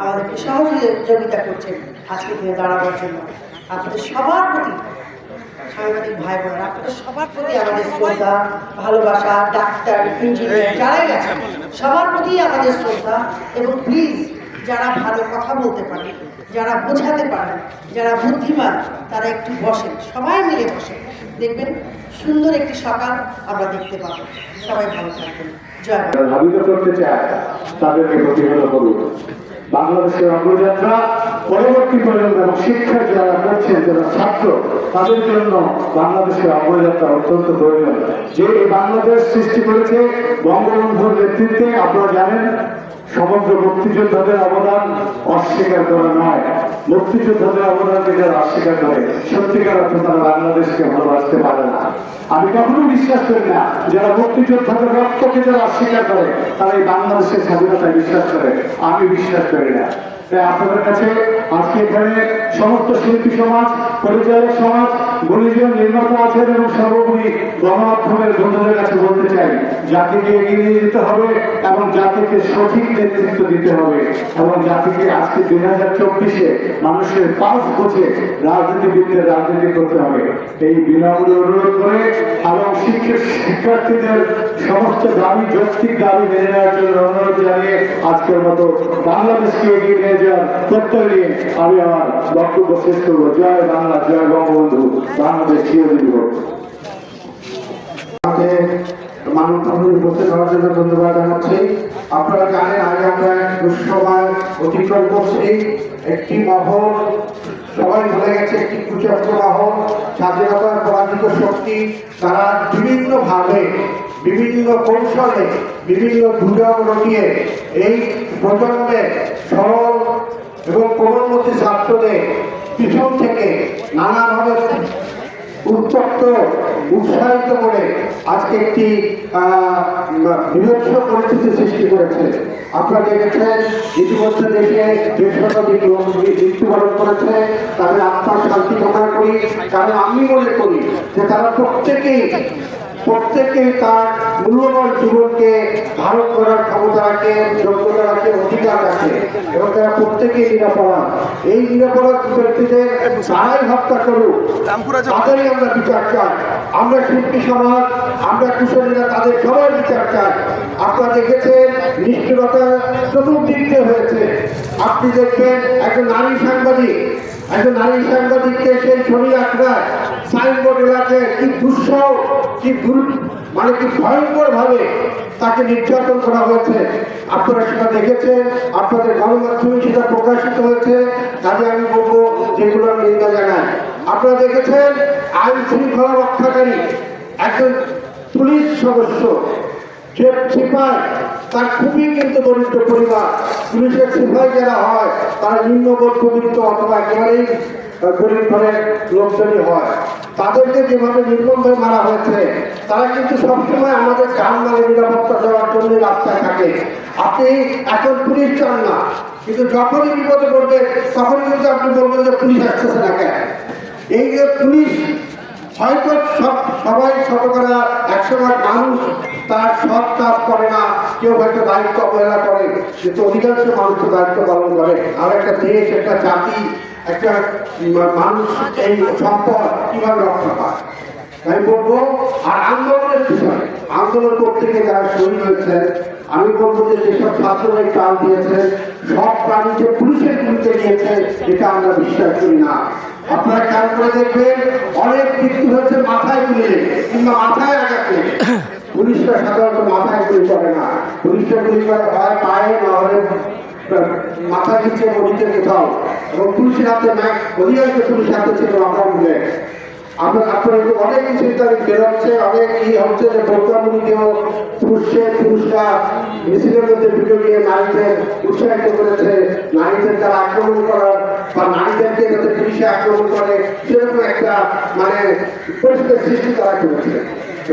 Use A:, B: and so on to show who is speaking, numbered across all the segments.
A: আমাদেরকে সহযোগিতা করছেন আজকে দিনে দাঁড়াবার জন্য। আপনাদের সবার প্রতি, সাংবাদিক ভাই বোনেরা, আপনাদের সবার প্রতি আমাদের শ্রদ্ধা, ভালোবাসা। ডাক্তার, ইঞ্জিনিয়ার যারাই আছেন সবার প্রতি আমাদের শ্রদ্ধা। এবং প্লিজ, যারা ভালো কথা বলতে পারেন, যারা বোঝাতে পারেন, যারা বুদ্ধিমান, তারা একটু বসেন, সবাই মিলে বসেন, দেখবেন সুন্দর একটি সকাল আমরা দেখতে পাবো। সবাই ভালো থাকবেন। জয় বাংলা।
B: ধাবিত করতে চায় তাদেরকে প্রতিহত করুন। বাংলাদেশের অগ্রযাত্রা পরবর্তী প্রজন্ম এবং শিক্ষা যারা করছেন, যারা ছাত্র, তাদের জন্য বাংলাদেশের অগ্রযাত্রা অত্যন্ত প্রয়োজন। যে এই বাংলাদেশ সৃষ্টি করেছে বঙ্গবন্ধুর নেতৃত্বে, আপনারা জানেন সমগ্র মুক্তিযোদ্ধাদের অবদান অস্বীকার করা নয়। মুক্তিযোদ্ধাদের অবদানকে যারা অস্বীকার করে সত্যিকার অর্থে তারা বাংলাদেশকে ভালোবাসতে পারে না। আমি কখনো বিশ্বাস করি না যারা মুক্তিযোদ্ধাদের রক্তকে যারা অস্বীকার করে তারা এই বাংলাদেশের স্বাধীনতায় বিশ্বাস করে। আমি বিশ্বাস করি না। তাই আপনাদের কাছে আজকে এখানে সমস্ত শিল্পী সমাজ, পরিচালক সমাজ, গুণীজন নির্মাতা আছেন এবং সর্বোপরি গণমাধ্যমের বন্ধুদের কাছে বলতে চাই, জাতিকে এগিয়ে নিয়ে যেতে হবে এবং জাতিকে সঠিক নেতৃত্ব দিতে হবে এবং জাতিকে আজকে 2024-এ মানুষের পাস বুঝে রাজনীতিবিদদের রাজনীতি করতে হবে। এই বিনামূল্যে অনুরোধ করে এবং শিক্ষার্থীদের সমস্ত দাবি, যৌক্তিক দাবি মেনে নেওয়ার জন্য অনুরোধ জানিয়ে আজকের মতো বাংলাদেশকে এগিয়ে নিয়ে যাওয়ার প্রত্যয় নিয়ে আমি আমার বক্তব্য শেষ করবো। জয় বাংলা, জয় বঙ্গবন্ধু, বাংলাদেশ চিরদিন হোক। ধন্যবাদ জানাচ্ছি। আপনারা জানেন আগে আমরা দুঃসময় অতিক্রম করছি। একটি মহল সবাই ভুলে গেছে, একটি কুচক্র মহল, স্বাধীনতার পরাজিত শক্তি, তারা বিভিন্নভাবে, বিভিন্ন কৌশলে, বিভিন্ন গুজব রটিয়ে এই প্রজন্মে সরল এবং কোমলমতি ছাত্রদের পিছন থেকে নানাভাবে উত্তপ্ত, উৎসাহিত করে আজকে একটি বিভৎস পরিস্থিতি সৃষ্টি করেছে। আপনারা দেখেছেন ইতিমধ্যে দেশে 150 লোক মৃত্যুবরণ করেছে। তাদের আত্মার শান্তি কামনা করি, কারণ আমি মনে করি যে তারা প্রত্যেকেই তার মূল্যবান জীবনকে ধারণ করার ক্ষমতা রাখে, যোগ্যতা রাখে, অধিকার রাখে এবং তারা প্রত্যেকেই নিরাপরাধ। এই নিরাপরাধ ব্যক্তিদের যারাই হত্যা করুক তাদেরই আমরা বিচার চাই। আমরা শিল্পী সমাজ, আমরা কুশলীরা, তাদের সবার বিচার চাই। আপনারা দেখেছেন নিষ্ঠুরতা চতুর্দিক দিয়ে হয়েছে। আপনি দেখবেন একজন নারী সাংবাদিককে সেই শনি আখড়ায় সাইনবোর্ড এলাকায় কি দুঃসহ, কি ভয়ঙ্কর ভাবে তাকে নির্যাতন করা হয়েছে। আপনারা সেটা দেখেছেন, আপনাদের গণমাধ্যমে সেটা প্রকাশিত হয়েছে। কাজে আমি বলবো যেগুলো নিন্দা জানাই। আপনারা দেখেছেন আইন শৃঙ্খলা রক্ষাকারী একজন পুলিশ সদস্য, যে সিপাই, তার খুবই কিন্তু দরিদ্র পরিবার। পুলিশের সিপাই যারা হয় তারা নিম্ন মধ্যবিত্ত অথবা একেবারেই গরিব ঘরের লোকজনই হয়। তাদেরকে যেভাবে নির্মমভাবে মারা হয়েছে, তারা কিন্তু সবসময় আমাদের জানমালের নিরাপত্তা দেওয়ার জন্য রাস্তায় থাকে। আপনি এখন পুলিশ চান না, কিন্তু যখনই বিপদে পড়বে তখন কিন্তু আপনি বলবেন যে পুলিশ আসতেছে না কেন। এই যে পুলিশ হয়তো সবাই শতকরা 100 মানুষ তার সৎ কাজ করে না, কেউ হয়তো দায়িত্ব অবহেলা করে, কিন্তু অধিকাংশ মানুষ তো দায়িত্ব পালন করে। আর একটা দেশ, একটা জাতি, একটা মানুষ এই সম্পদ কিভাবে রক্ষা পায়। তাই বলবো, আর আন্দোলনের বিষয়, আন্দোলন করতে গিয়ে যারা শহীদ হয়েছে, আমি বলবো যে যেসব ছাত্ররা প্রাণ দিয়েছে, সব প্রাণী যে পুলিশের বিরুদ্ধে দিয়েছে এটা আমরা বিশ্বাস করি না। আপনারা খেয়াল করে দেখবেন অনেক মৃত্যু হয়েছে মাথায় গুলি কিংবা মাথায় আঘাত লেগে। পুলিশরা সাধারণত মাথায় গুলি করে না, পুলিশরা গুলি করে হয় পায়ে, না হলে মাথায় নিচে বডিতে কোথাও। এবং পুলিশের হাতে অধিকাংশ পুলিশ হাতে ছিল আমরা মিলে। আপনার অনেক কিছু বেরোচ্ছে, অনেক ই হচ্ছে যে প্রজ্ঞামূলকেও পুরুষরা মিছিলের মধ্যে ঢুকে গিয়ে নারীদের উৎসাহিত করেছে, নারীদের তারা আক্রমণ করার বা নারীদেরকে যাতে পুলিশে আক্রমণ করে সেরকম একটা পরিস্থিতির সৃষ্টি তারা করেছে।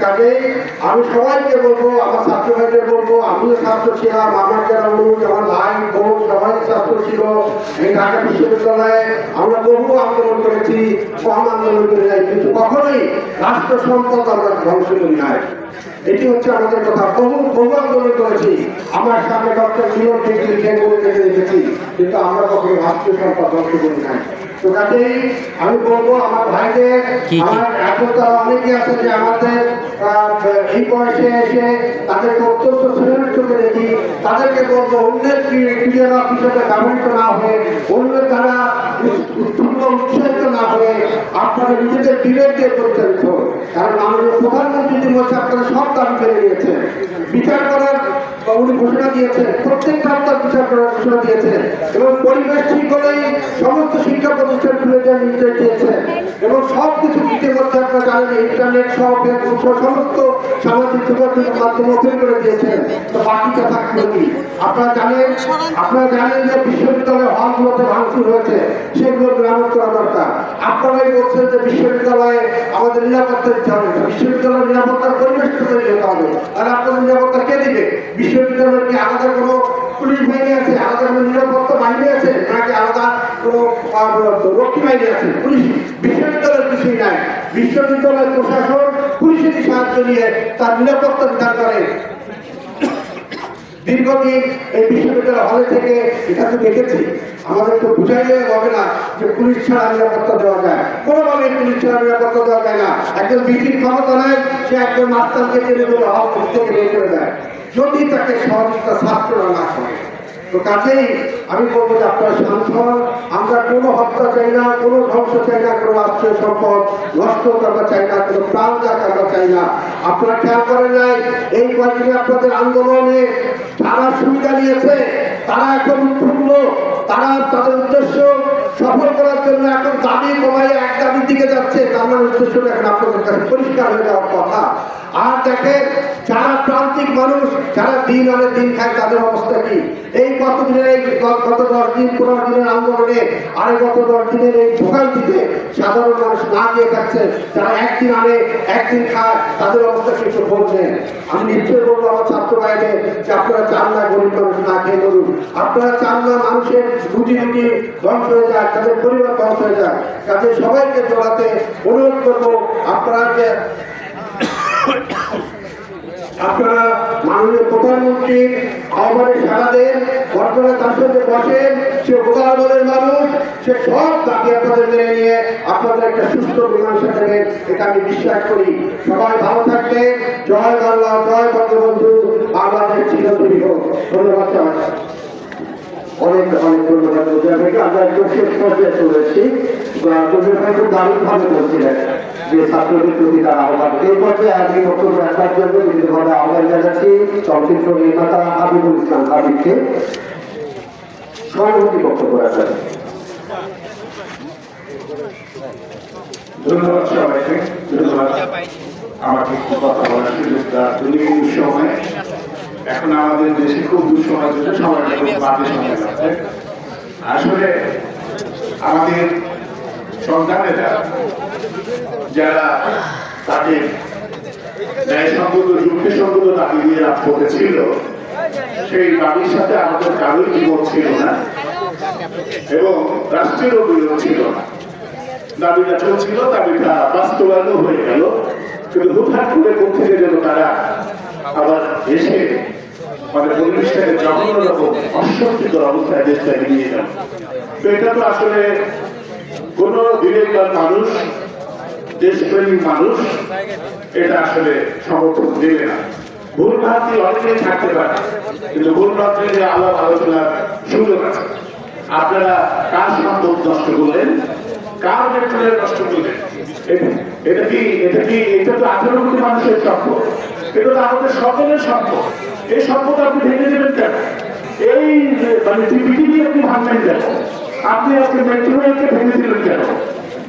B: কাজেই আমি সবাইকে বলবো, আমার ছাত্র ভাইদের বলবো, আমিও ছাত্র ছিলাম, আমার যারা লোক, আমার ভাই বোন সবাই ছাত্র ছিল। এই ঢাকা বিশ্ববিদ্যালয়ে আমরা বহু আন্দোলন করেছি, কম আন্দোলন করে যাই, কিন্তু কখনোই রাষ্ট্র সম্পদ আমরা ধ্বংস করি নাই। এটি হচ্ছে আমাদের কথা। বহু আন্দোলন করেছি। আমার সামনে ডক্টর মিলন লিখে বলে রেখেছি, কিন্তু আমরা কখনো রাষ্ট্রীয় সম্পদ ধ্বংস করি নাই। তো কাজেই আমি বলবো আমার ভাইদের, আমার এখন তারা অনেকে আছে যে আমাদের এই বয়সে এসে তাদেরকে অত্যন্ত শ্রেণীর চোখে দেখি, তাদেরকে বলবো অন্যের ক্রিয়ার হিসেবে ব্যবহৃত না হয়ে, অন্যের দ্বারা উৎসাহিত না হয়ে আপনারা নিজেদের বিবেক দিয়ে পরিচালিত। কারণ আমাদের প্রধানমন্ত্রীর মধ্যে আপনারা সব দাবি পেয়ে নিয়েছেন, বিচার করার উনি ঘোষণা দিয়েছেন, প্রত্যেকটা আপনার বিচার করার ঘোষণা দিয়েছেন, এবং পরিবেশ ঠিক হলেই সমস্ত শিক্ষা প্রতিষ্ঠান খুলে দেওয়ার নির্দেশ দিয়েছেন, এবং সব কিছু ইতিমধ্যে আপনারা জানেন ইন্টারনেট সহ ফেসবুক সহ সমস্ত সামাজিক যোগাযোগের মাধ্যমে ওপেন করে দিয়েছেন। তো বাকিটা থাকবে কি? আপনারা জানেন যে বিশ্ববিদ্যালয়ের হলগুলোতে ভাঙচুর হয়েছে, সেগুলো মেরামত করা দরকার। আপনারাই বলছেন যে বিশ্ববিদ্যালয়ে আমাদের নিরাপত্তা দিতে হবে, বিশ্ববিদ্যালয়ের নিরাপত্তার পরিবেশ তৈরি হতে হবে। আর আপনাদের নিরাপত্তা কে দিবে? বিশ্ববিদ্যালয়ের কি আলাদা কোনো পুলিশ বাহিনী আছে, আলাদা কোনো নিরাপত্তা বাহিনী আছে, নাকি আলাদা কোনো রক্ষী বাহিনী আছে? পুলিশ বিশ্ববিদ্যালয়ের কিছুই নাই। বিশ্ববিদ্যালয়ের প্রশাসন পুলিশের সাহায্য নিয়ে তার নিরাপত্তা বিধান করে। দীর্ঘদিন এই বিশ্ববিদ্যালয় হলে থেকে এটা তো দেখেছি, আমাদের তো বুঝাইলে হবে না যে পুলিশ ছাড়া নিরাপত্তা দেওয়া যায়। কোনোভাবে পুলিশ ছাড়া নিরাপত্তা দেওয়া যায় না। একজন বিচির ক্ষমতা নেয়, সে একজন মাস্টারকে টেনে ধরে হল থেকে বের করে দেয়, যদি তাকে সহযোগিতা ছাত্ররা না করে। তো কাছেই আমি বলবো যে আপনারা শান্ত হন। আমরা কোনো হত্যা চাই না, কোনো ধ্বংস চাই না, কোনো রাষ্ট্রীয় সম্পদ নষ্ট করতে চাই না, কোনো প্রাণ করতে চাই না। আপনারা খেয়াল করেন নাই এই কয়েকদিনে আপনাদের আন্দোলনে যারা সুবিধা নিয়েছে তারা এখন উৎফুল্ল, তারা তাদের উদ্দেশ্য সফল করার জন্য এখন দাবি কমাই এক দাবির দিকে যাচ্ছে। তার মানে উদ্দেশ্য এখন আপনাদের কাছে পরিষ্কার হয়ে যাওয়ার কথা। আর দেখেন যারা প্রান্তিক মানুষ, যারা দিন আনে দিন খায়, তাদের অবস্থা কি? এই কতদিনের এই গত 10 দিন 15 দিনের আন্দোলনে আর গত 10 দিনের এই ভোগান্তিতে সাধারণ মানুষ না গিয়ে থাকছে। যারা একদিন আনে একদিন খায়, তাদের অবস্থা কিছু বলছেন। আমি নিশ্চয়ই বলবো আমার ছাত্র ভাইদের যে আপনারা চান না গরিব মানুষ না খেয়ে মরুন, আপনারা চান না মানুষের রুজি রুটি ধ্বংস হয়ে যায়, তাদের পরিবার ধ্বংস হয়ে যায়। কাজে সবাইকে জড়াতে অনুরোধ করবো আপনারা যে আপনারা মাননীয় প্রধানমন্ত্রীর আহ্বানে সাড়া দেন, বর্তমানে তার সঙ্গে বসেন। সে উদাহরণের মানুষ, সে সব দাবি আপনাদের মেনে নিয়ে আপনাদের একটা সুস্থ মীমাংসা দেবেন, এটা আমি বিশ্বাস করি। সবাই ভালো থাকবে। জয় বাংলা, জয় বঙ্গবন্ধু, বাংলাদেশ চিরতরী হোক। ধন্যবাদ সবাই।
C: অনেক অনেক ধন্যবাদ। আমরা একটু শেষ পর্যায়ে চলেছি। খুব দারুণভাবে বলছিলেন যে ছাত্রদের প্রতি তার আহ্বান। এই পর্যায়ে আমি বক্তব্য রাখার জন্য বিভিন্নভাবে আহ্বান জানাচ্ছি চলচ্চিত্র নির্মাতা হাবিবুল ইসলাম হাবিবকে সভাপতি বক্তব্য রাখার।
D: ধন্যবাদ সবাইকে, ধন্যবাদ আমাকে একটু কথা বলার সুযোগটা। দুর্নীতির সময় এখন আমাদের দেশে খুব দুঃসময় চলছে, সবাইকে খুব বাজে সময় যাচ্ছে। আসলে আমাদের সন্তানেরা যারা তাকে ন্যায়সঙ্গত যুক্তিসঙ্গত দাবি দিয়ে রাজপথে ছিল, সেই দাবির সাথে আমাদের কারোই বিপদ ছিল না এবং রাষ্ট্রেরও বিরোধ ছিল না। দাবিটা চলছিল, দাবিটা বাস্তবায়নও হয়ে গেল, কিন্তু হুটহাট করে কোথেকে যেন তারা আবার এসে মানে পরিবেশটাকে জঘন্য রকম অস্বস্তিকর অবস্থায় দেশটাকে নিয়ে গেল। তো এটা তো আসলে কোন বিবেকবান মানুষ, দেশপ্রেমী মানুষ এটা আসলে সমর্থন দেবে না। ভুল ভ্রান্তি অনেকেই থাকতে পারে, কিন্তু ভুল ভ্রান্তি যে আলাপ আলোচনার সুযোগ আছে। আপনারা কার সম্পদ নষ্ট করলেন, কার মেট্রোলের নষ্ট করলেন? এটা তো 18 কোটি মানুষের সম্পদ, এটা তো আমাদের সকলের সম্পদ। এই সম্পদ আপনি ভেঙে দেবেন কেন? এই মানে পৃথিবী আপনি ভাঙবেন কেন? আপনি আজকে মেট্রো রেলকে ভেঙে দিলেন কেন?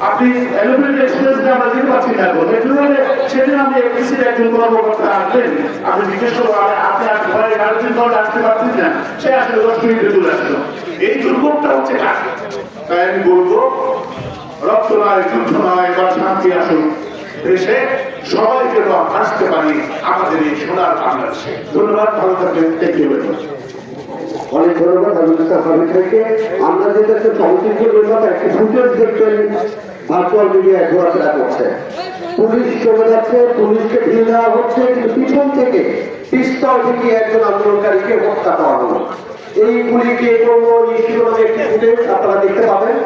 D: আপনি এলিভেটেড এক্সপ্রেসে আমরা যেতে পারছি না, মেট্রো রেলে সেদিন আপনি এফডিসির একজন কর্মকর্তা আসবেন, আপনি জিজ্ঞেস করবো আপনি ঘরে গাড়ির ঘরে আসতে পারছেন না, সে আসলে 10 মিনিটে চলে আসলো। এই দুর্ভোগটা হচ্ছে কাজ। তাই আমি বলবো রক্ত নয়, যুদ্ধ নয়, বা শান্তি আসুন দেশে, সবাই যেন আসতে পারি আমাদের এই সোনার বাংলাদেশে। ধন্যবাদ, ভালো থাকবেন। Thank you very much.
C: অনেক ধন্যবাদ হাবিব থেকে। আমরা যেটা চলচ্চিত্র নির্মাতা একটি ফুটেজ দেখবেন ভার্চুয়াল মিডিয়ায় ঘোরাফেরা করছে, পুলিশ চলে যাচ্ছে, পুলিশকে ঢিল দেওয়া হচ্ছে, কিন্তু পিছন থেকে পিস্তল থেকে একজন আন্দোলনকারীকে হত্যা করা হলো। এই গুলিকে কোনো শিরোনামে একটি ফুটেজ আপনারা দেখতে পাবেন।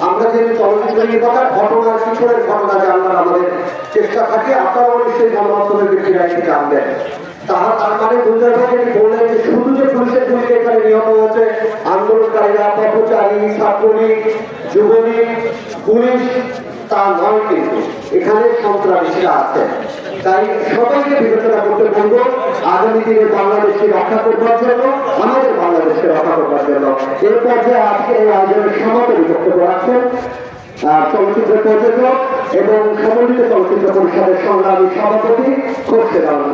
C: আমরা যে চলচ্চিত্র নির্মাতার ঘটনার পিছনের ঘটনা জানবার আমাদের চেষ্টা থাকে, আপনারাও নিশ্চয়ই গণমাধ্যমের ব্যক্তিরা এটি জানবেন। তার মানে গুলজার ভাই যেটি বললেন যে শুধু যে পুলিশের গুলিতে এখানে নিহত হয়েছে আন্দোলনকারীরা, পথচারী, ছাত্রলীগ, যুবলীগ, পুলিশ, তা নয়, কিন্তু এখানে সন্ত্রাসীরা আছে। তাই সবাইকে বিবেচনা করতে বলবো আগামী দিনে বাংলাদেশকে রক্ষা করবার জন্য, আমাদের বাংলাদেশকে রক্ষা করবার জন্য। এর পর্যায়ে আজকে এই আয়োজনের সমাপনী বক্তব্য রাখছেন চলচ্চিত্র প্রযোজক এবং সমন্বিত চলচ্চিত্র পরিষদের সংগ্রামী সভাপতি খোরশেদ আলম।